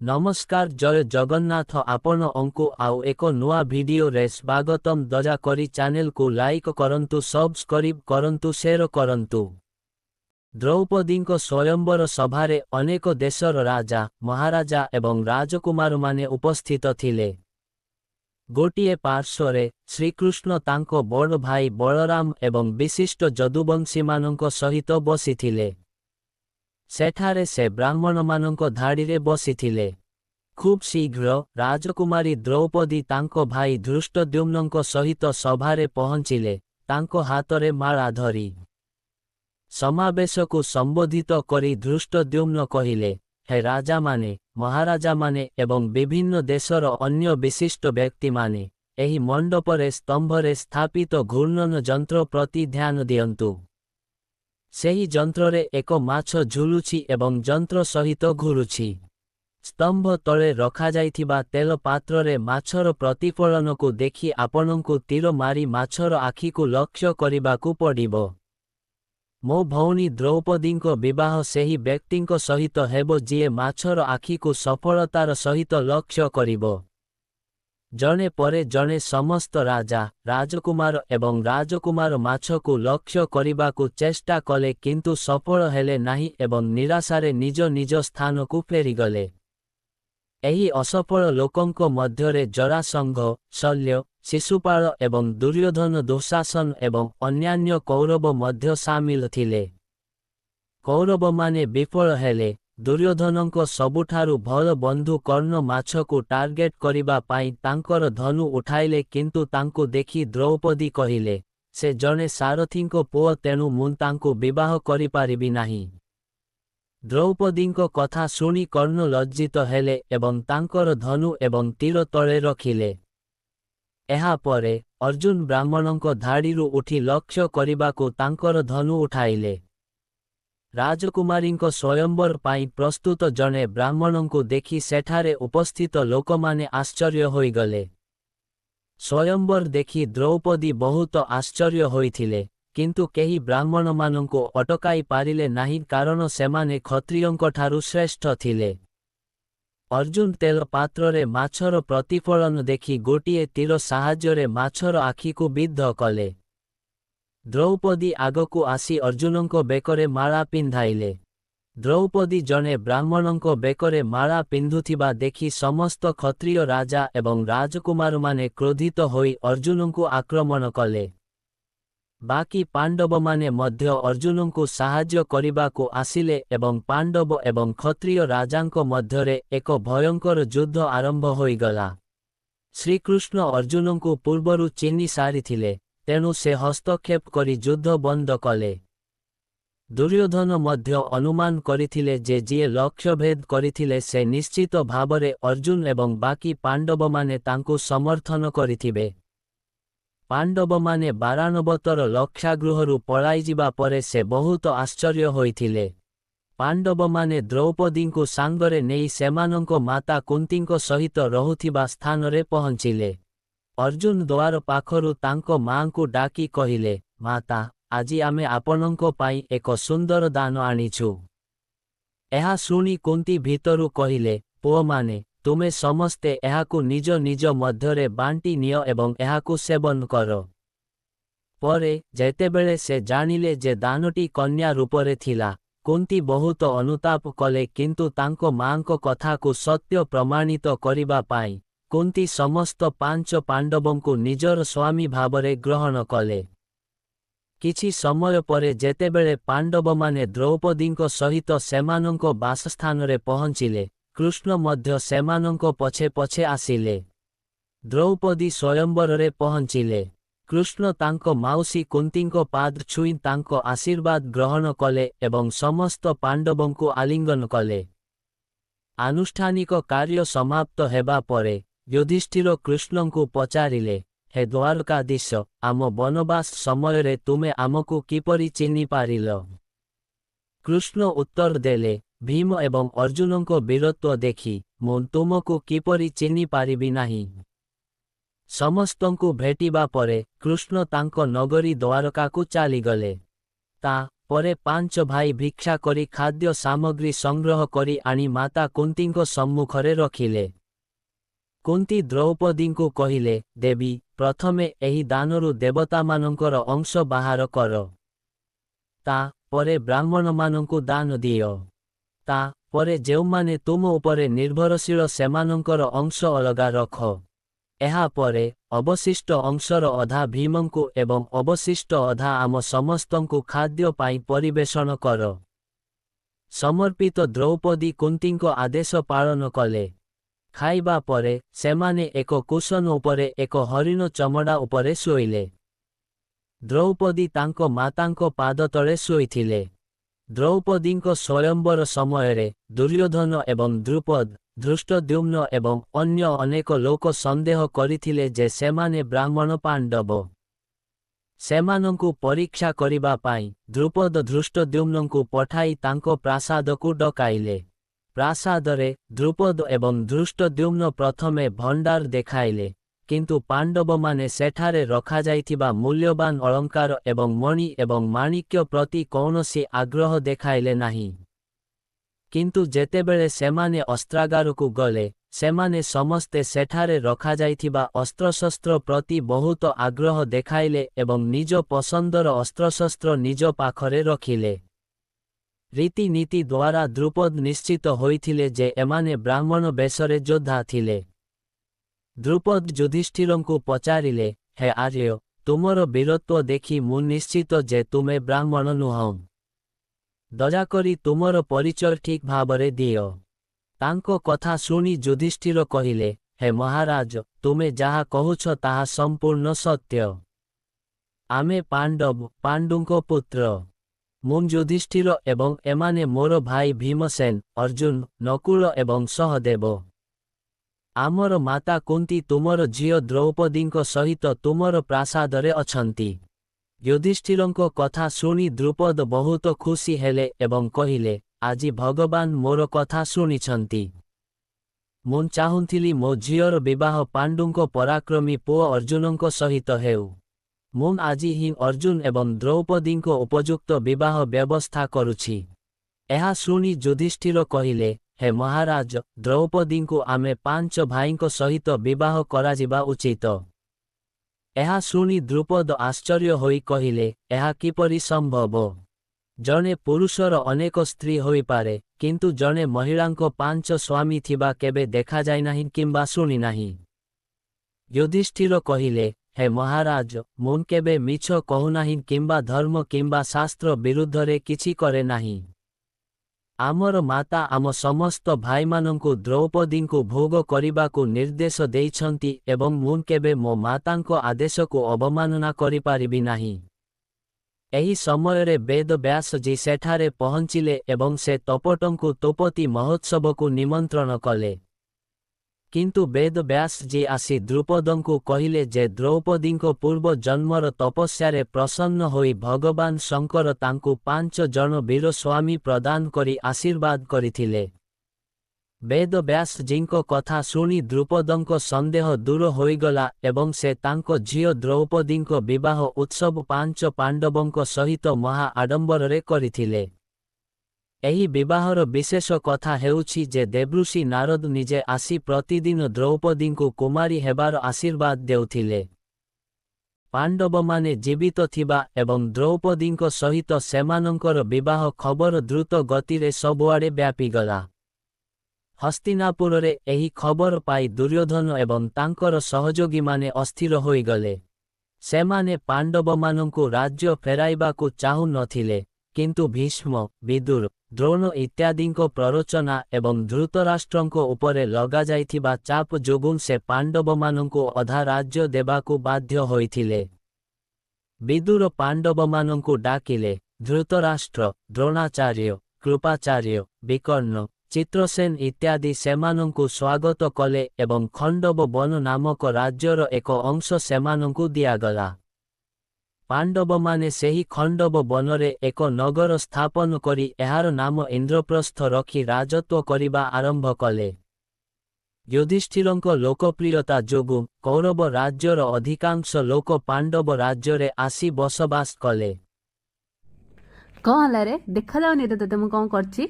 नमस्कार जय जगन्नाथ आपण अंकु आउ एक नुआ वीडियो रे स्वागतम दयाकरी चैनल को लाइक करंतु सब्सक्राइब करंतु शेयर करंतु। द्रौपदींको स्वयंवर सभारे अनेक देशर राजा महाराजा एवं राजकुमार माने उपस्थित थिले। गोटिए पार्श्वरे श्रीकृष्ण तांको बड़ भाई बलराम एवं विशिष्ट जदुवंशी मानंको सहित बसिथिले। सेठारे से ब्राह्मण मानंको धाड़ीरे बसिथिले। खूब शीघ्र राजकुमारी द्रौपदी तांको भाई धृष्टद्युम्नंको सहित सभारे पहुंचिले। तांको हातरे माला धरी समावेशकु संबोधित करी धृष्टद्युम्न कहिले, हे राजा माने महाराजा माने एवं विभिन्न देशर अन्य विशिष्ट व्यक्ति माने एही मंडपरे स्तंभरे स्थापित घूर्णन यंत्र प्रति ध्यान दियंतु। सेही यंत्ररे एक माछ झुलुछि एवं यंत्र सहित घुरुछि। स्तंभ तले रखा जाइथिबा तेल पात्ररे माछर प्रतिफलनकु देखि आपनंकु तीर मारी माछर आखिकु लक्ष्य करिबाकु पड़िबो। मो भौणी द्रौपदींको विवाह सेही व्यक्तिंको सहित हेबो जिए माछर आखिकु सफलतार सहित लक्ष्य करिबो। जने परे जने समस्त राजा राजकुमार एवं राजकुमार माछकु लक्ष्य करिबाकु चेष्टा कले किंतु सफल हेले नाही एवं निराशारे निज निज स्थानकु फेरीगले। एही असफल लोकंको मध्यरे जरासंघ शल्य शिशुपाल एवं दुर्योधन दुःशासन एवं अन्यान्य कौरव मध्य सामिल थिले। कौरव माने विफल हेले। दुर्योधनंको सबुठारु भल बंधु कर्ण माछकु टार्गेट करिबा पाई तांकर धनु उठाइले किंतु तांकु देखि द्रौपदी कहिले, से जने सारथींको पुओ तेणु मु तांकु विवाह करि पारिबि नाही। द्रौपदींको कथा शुणी कर्ण लज्जित हेले एवं तांकर धनु एवं तीर तळे रखिले। एहा परे अर्जुन ब्राह्मणंको धाड़ीरु उठी लक्ष्य करिबाकु तांकर धनु उठाइले। राजकुमारींको स्वयंवर पाई प्रस्तुत जने ब्राह्मणंकु देखि सेठारे उपस्थित लोकमाने आश्चर्य होइगले। स्वयंवर देखि द्रौपदी बहुत आश्चर्य होइथिले, किंतु केही ब्राह्मण मानंकु अटकाई पारिले नाही कारण सेमाने क्षत्रियंको ठारु श्रेष्ठ थिले। अर्जुन तेल पात्ररे माछर प्रतिफलन देखि गोटिए तीर साहाज्यरे माछर आखिकु बिद्ध कले। द्रौपदी आगकु आसी अर्जुनंको बेकरे माला पिंधाइले। द्रौपदी जने ब्राह्मणंको बेकरे माला पिंधुथिबा देखि समस्त क्षत्रिय राजा एवं राजकुमार माने क्रोधित होई अर्जुनंको आक्रमण कले। बाकी पांडव माने मध्य अर्जुनंको साहाज्य करिबाकु आसिले एवं पांडव एवं क्षत्रिय राजांको मध्यरे एक भयंकर युद्ध आरंभ होइगला। श्रीकृष्ण अर्जुनंको पूर्वरु चिन्हि सारिथिले, तेणु से हस्तक्षेप करी युद्ध बंद कले। दुर्योधन मध्य अनुमान करिथिले जे जिए लक्ष्यभेद करिथिले से निश्चित भावरे अर्जुन एवं बाकी पांडव माने तांकु समर्थन करिथिबे। पांडव माने 92 लक्षागृहरु पळाई जिबा परे से बहुत आश्चर्य होइथिले। पांडव माने द्रौपदींकु सांगरे नेई सेमानंको माता कुंतींको सहित रहुथिबा स्थानरे पहुंचिले। अर्जुन द्वार पाखरु तांको मांकु डाकी कहिले, माता आजी आमे आपनंको पाई एक सुंदर दान आनिछु। एहा शुणी कुंती भीतरु कहिले, पुओ माने तुमे समस्ते एहाकु निज निज मध्यरे बांटी नियो एवं एहाकु सेवन करो। परे जेतेबेले से जानिले जे दानटी कन्या रूपरे थिला, कुंती बहुत अनुताप कले किंतु तांको मांको कथाकु सत्य प्रमाणित करिबा पाई कुंती समस्त 5 पांडवंकु निजर स्वामी भावरे ग्रहण कले। किछि समय परे जेतेबेले पांडव माने द्रौपदींको सहित सेमानंको बासस्थानरे पहुंचिले, कृष्ण मध्य सेमानंको पछे पछे आसिले। द्रौपदी स्वयंवररे पहुंचिले। कृष्ण तांको माउसी कुंतींको पाद छुई तांको आशीर्वाद ग्रहण कले एवं समस्त पांडवंकु आलिंगन कले। आनुष्ठानिक कार्य समाप्त हेबा परे युधिष्ठिर कृष्णंकु पचारिले, हे द्वारकाधीश आम वनवास समयरे तुमे आमकु किपरि चिन्हि पारिल? कृष्ण उत्तर देले, भीम एवं अर्जुनंको वीरत्व देखि मु तुमकु किपरि चिन्हि पारिबि नाही। समस्तंकु भेटिबा परे कृष्ण तांको नगरी द्वारकाकु चालिगले। ता ପରେ ପାଞ୍ଚ ଭାଇ ଭିକ୍ଷା କରି ଖାଦ୍ୟ ସାମଗ୍ରୀ ସଂଗ୍ରହ କରି ଆଣି ମାତା କୁନ୍ତୀଙ୍କ ସମ୍ମୁଖରେ ରଖିଲେ। କୁନ୍ତୀ ଦ୍ରୌପଦୀଙ୍କୁ କହିଲେ, ଦେବୀ, ପ୍ରଥମେ ଏହି ଦାନରୁ ଦେବତାମାନଙ୍କର ଅଂଶ ବାହାର କର। ତା ପରେ ବ୍ରାହ୍ମଣମାନଙ୍କୁ ଦାନ ଦିଅ। ତା ପରେ ଯେଉଁମାନେ ତୁମ ଉପରେ ନିର୍ଭରଶୀଳ ସେମାନଙ୍କର ଅଂଶ ଅଲଗା ରଖ। ଏହା ପରେ ଅବଶିଷ୍ଟ ଅଂଶର ଅଧା ଭୀମଙ୍କୁ ଏବଂ ଅବଶିଷ୍ଟ ଅଧା ଆମ ସମସ୍ତଙ୍କୁ ଖାଦ୍ୟ ପାଇଁ ପରିବେଷଣ କର। ସମର୍ପିତ ଦ୍ରୌପଦୀ କୁନ୍ତୀଙ୍କ ଆଦେଶ ପାଳନ କଲେ। ଖାଇବା ପରେ ସେମାନେ ଏକ କୁଶନ ଉପରେ ଏକ ହରିଣ ଚମଡ଼ା ଉପରେ ଶୋଇଲେ। ଦ୍ରୌପଦୀ ତାଙ୍କ ମାତାଙ୍କ ପାଦତଳେ ଶୋଇଥିଲେ। ଦ୍ରୌପଦୀଙ୍କ ସ୍ୱୟଂବର ସମୟରେ ଦୁର୍ଯ୍ୟୋଧନ ଏବଂ ଦ୍ରୁପଦ, ଧୃଷ୍ଟଦ୍ୟୁମ୍ନ ଏବଂ ଅନ୍ୟ ଅନେକ ଲୋକ ସନ୍ଦେହ କରିଥିଲେ ଯେ ସେମାନେ ବ୍ରାହ୍ମଣ ପାଣ୍ଡବ। ସେମାନଙ୍କୁ ପରୀକ୍ଷା କରିବା ପାଇଁ ଦ୍ରୁପଦ ଧୃଷ୍ଟଦ୍ୟୁମ୍ନଙ୍କୁ ପଠାଇ ତାଙ୍କ ପ୍ରାସାଦକୁ ଡକାଇଲେ। ପ୍ରାସାଦରେ ଦ୍ରୁପଦ ଏବଂ ଧୃଷ୍ଟଦ୍ୟୁମ୍ନ ପ୍ରଥମେ ଭଣ୍ଡାର ଦେଖାଇଲେ, କିନ୍ତୁ ପାଣ୍ଡବମାନେ ସେଠାରେ ରଖାଯାଇଥିବା ମୂଲ୍ୟବାନ ଅଳଙ୍କାର ଏବଂ ମଣି ଏବଂ ମାଣିକ୍ୟ ପ୍ରତି କୌଣସି ଆଗ୍ରହ ଦେଖାଇଲେ ନାହିଁ। କିନ୍ତୁ ଯେତେବେଳେ ସେମାନେ ଅସ୍ତ୍ରାଗାରକୁ ଗଲେ, ସେମାନେ ସମସ୍ତେ ସେଠାରେ ରଖାଯାଇଥିବା ଅସ୍ତ୍ରଶସ୍ତ୍ର ପ୍ରତି ବହୁତ ଆଗ୍ରହ ଦେଖାଇଲେ ଏବଂ ନିଜ ପସନ୍ଦର ଅସ୍ତ୍ରଶସ୍ତ୍ର ନିଜ ପାଖରେ ରଖିଲେ। ରୀତିନୀତି ଦ୍ୱାରା ଦ୍ରୁପଦ ନିଶ୍ଚିତ ହୋଇଥିଲେ ଯେ ଏମାନେ ବ୍ରାହ୍ମଣ ବେଶରେ ଯୋଦ୍ଧା ଥିଲେ। ଦ୍ରୁପଦ ଯୁଧିଷ୍ଠିରଙ୍କୁ ପଚାରିଲେ, ହେ ଆର୍ଯ୍ୟ, ତୁମର ବୀରତ୍ୱ ଦେଖି ମୁଁ ନିଶ୍ଚିତ ଯେ ତୁମେ ବ୍ରାହ୍ମଣ ନୁହଁ। ଦୟାକରି ତୁମର ପରିଚୟ ଠିକ୍ ଭାବରେ ଦିଅ। ତାଙ୍କ କଥା ଶୁଣି ଯୁଧିଷ୍ଠିର କହିଲେ, ହେ ମହାରାଜ, ତୁମେ ଯାହା କହୁଛ ତାହା ସମ୍ପୂର୍ଣ୍ଣ ସତ୍ୟ। ଆମେ ପାଣ୍ଡୁଙ୍କ ପୁତ୍ର। ମୁଁ ଯୁଧିଷ୍ଠିର ଏବଂ ଏମାନେ ମୋର ଭାଇ ଭୀମସେନ, ଅର୍ଜୁନ, ନକୁଳ ଏବଂ ସହଦେବ। ଆମର ମାତା କୁନ୍ତୀ ତୁମର ଝିଅ ଦ୍ରୌପଦୀଙ୍କ ସହିତ ତୁମର ପ୍ରାସାଦରେ ଅଛନ୍ତି। ଯୁଧିଷ୍ଠିରଙ୍କ କଥା ଶୁଣି ଦ୍ରୁପଦ ବହୁତ ଖୁସି ହେଲେ ଏବଂ କହିଲେ, ଆଜି ଭଗବାନ ମୋର କଥା ଶୁଣିଛନ୍ତି। ମୁଁ ଚାହୁଁଥିଲି ମୋ ଝିଅର ବିବାହ ପାଣ୍ଡୁଙ୍କ ପରାକ୍ରମୀ ପୁଅ ଅର୍ଜୁନଙ୍କ ସହିତ ହେଉ। ମୁଁ ଆଜି ହିଁ ଅର୍ଜୁନ ଏବଂ ଦ୍ରୌପଦୀଙ୍କ ଉପଯୁକ୍ତ ବିବାହ ବ୍ୟବସ୍ଥା କରୁଛି। ଏହା ଶୁଣି ଯୁଧିଷ୍ଠିର କହିଲେ, ହେ ମହାରାଜ, ଦ୍ରୌପଦୀଙ୍କୁ ଆମେ ପାଞ୍ଚ ଭାଇଙ୍କ ସହିତ ବିବାହ କରାଯିବା ଉଚିତ। ଏହା ଶୁଣି ଦ୍ରୁପଦ ଆଶ୍ଚର୍ଯ୍ୟ ହୋଇ କହିଲେ, ଏହା କିପରି ସମ୍ଭବ? ଜଣେ ପୁରୁଷର ଅନେକ ସ୍ତ୍ରୀ ହୋଇପାରେ, କିନ୍ତୁ ଜଣେ ମହିଳାଙ୍କ ପାଞ୍ଚ ସ୍ୱାମୀ ଥିବା କେବେ ଦେଖାଯାଇନାହିଁ କିମ୍ବା ଶୁଣିନାହିଁ। ଯୁଧିଷ୍ଠିର କହିଲେ, ହେ ମହାରାଜ, ମୁଁ କେବେ ମିଛ କହୁନାହିଁ କିମ୍ବା ଧର୍ମ କିମ୍ବା ଶାସ୍ତ୍ର ବିରୁଦ୍ଧରେ କିଛି କରେ ନାହିଁ। ଆମର ମାତା ଆମ ସମସ୍ତ ଭାଇମାନଙ୍କୁ ଦ୍ରୌପଦୀଙ୍କୁ ଭୋଗ କରିବାକୁ ନିର୍ଦ୍ଦେଶ ଦେଇଛନ୍ତି ଏବଂ ମୁଁ କେବେ ମୋ ମାତାଙ୍କ ଆଦେଶକୁ ଅବମାନନା କରିପାରିବି ନାହିଁ। ଏହି ସମୟରେ ବେଦବ୍ୟାସଜୀ ସେଠାରେ ପହଞ୍ଚିଲେ ଏବଂ ସେ ତପଟଙ୍କୁ ତୋପତି ମହୋତ୍ସବକୁ ନିମନ୍ତ୍ରଣ କଲେ। କିନ୍ତୁ ବେଦବ୍ୟାସଜୀ ଆସି ଦ୍ରୁପଦଙ୍କୁ କହିଲେ ଯେ ଦ୍ରୌପଦୀଙ୍କ ପୂର୍ବ ଜନ୍ମର ତପସ୍ୟାରେ ପ୍ରସନ୍ନ ହୋଇ ଭଗବାନ ଶଙ୍କର ତାଙ୍କୁ 5 ଜଣ ବୀର ସ୍ୱାମୀ ପ୍ରଦାନ କରି ଆଶୀର୍ବାଦ କରିଥିଲେ। ବେଦବ୍ୟାସଜୀଙ୍କ କଥା ଶୁଣି ଦ୍ରୁପଦଙ୍କ ସନ୍ଦେହ ଦୂର ହୋଇଗଲା ଏବଂ ସେ ତାଙ୍କ ଝିଅ ଦ୍ରୌପଦୀଙ୍କ ବିବାହ ଉତ୍ସବ 5 ପାଣ୍ଡବଙ୍କ ସହିତ ମହା ଆଡମ୍ବରରେ କରିଥିଲେ। ଏହି ବିବାହର ବିଶେଷ କଥା ହେଉଛି ଯେ ଦେବୃଷି ନାରଦ ନିଜେ ଆସି ପ୍ରତିଦିନ ଦ୍ରୌପଦୀଙ୍କୁ କୁମାରୀ ହେବାର ଆଶୀର୍ବାଦ ଦେଉଥିଲେ। ପାଣ୍ଡବମାନେ ଜୀବିତ ଥିବା ଏବଂ ଦ୍ରୌପଦୀଙ୍କ ସହିତ ସେମାନଙ୍କର ବିବାହ ଖବର ଦ୍ରୁତ ଗତିରେ ସବୁଆଡ଼େ ବ୍ୟାପିଗଲା। ହସ୍ତିନାପୁରରେ ଏହି ଖବର ପାଇ ଦୁର୍ଯ୍ୟୋଧନ ଏବଂ ତାଙ୍କର ସହଯୋଗୀମାନେ ଅସ୍ଥିର ହୋଇଗଲେ। ସେମାନେ ପାଣ୍ଡବମାନଙ୍କୁ ରାଜ୍ୟ ଫେରାଇବାକୁ ଚାହୁଁ ନଥିଲେ, କିନ୍ତୁ ଭୀଷ୍ମ, ବିଦୁର, ଦ୍ରୋଣ ଇତ୍ୟାଦିଙ୍କ ପ୍ରରୋଚନା ଏବଂ ଧୃତରାଷ୍ଟ୍ରଙ୍କ ଉପରେ ଲଗାଯାଇଥିବା ଚାପ ଯୋଗୁଁ ସେ ପାଣ୍ଡବମାନଙ୍କୁ ଅଧା ରାଜ୍ୟ ଦେବାକୁ ବାଧ୍ୟ ହୋଇଥିଲେ। ବିଦୁର ପାଣ୍ଡବମାନଙ୍କୁ ଡାକିଲେ। ଧୃତରାଷ୍ଟ୍ର, ଦ୍ରୋଣାଚାର୍ଯ୍ୟ, କୃପାଚାର୍ଯ୍ୟ, ବିକର୍ଣ୍ଣ, ଚିତ୍ରସେନ ଇତ୍ୟାଦି ସେମାନଙ୍କୁ ସ୍ୱାଗତ କଲେ ଏବଂ ଖଣ୍ଡବ ବନ ନାମକ ରାଜ୍ୟର ଏକ ଅଂଶ ସେମାନଙ୍କୁ ଦିଆଗଲା। ପାଣ୍ଡବମାନେ ସେହି ଖଣ୍ଡବ ବନରେ ଏକ ନଗର ସ୍ଥାପନ କରି ଏହାର ନାମ ଇନ୍ଦ୍ରପ୍ରସ୍ଥ ରଖି ରାଜତ୍ୱ କରିବା ଆରମ୍ଭ କଲେ। ଯୁଧିଷ୍ଠିରଙ୍କ ଲୋକପ୍ରିୟତା ଯୋଗୁଁ କୌରବ ରାଜ୍ୟର ଅଧିକାଂଶ ଲୋକ ପାଣ୍ଡବ ରାଜ୍ୟରେ ଆସି ବସବାସ କଲେ। କ'ଣ ହେଲା ରେ ଦେଖାଯାଉନି ତ ତତେ ମୁଁ କ'ଣ କରିଛି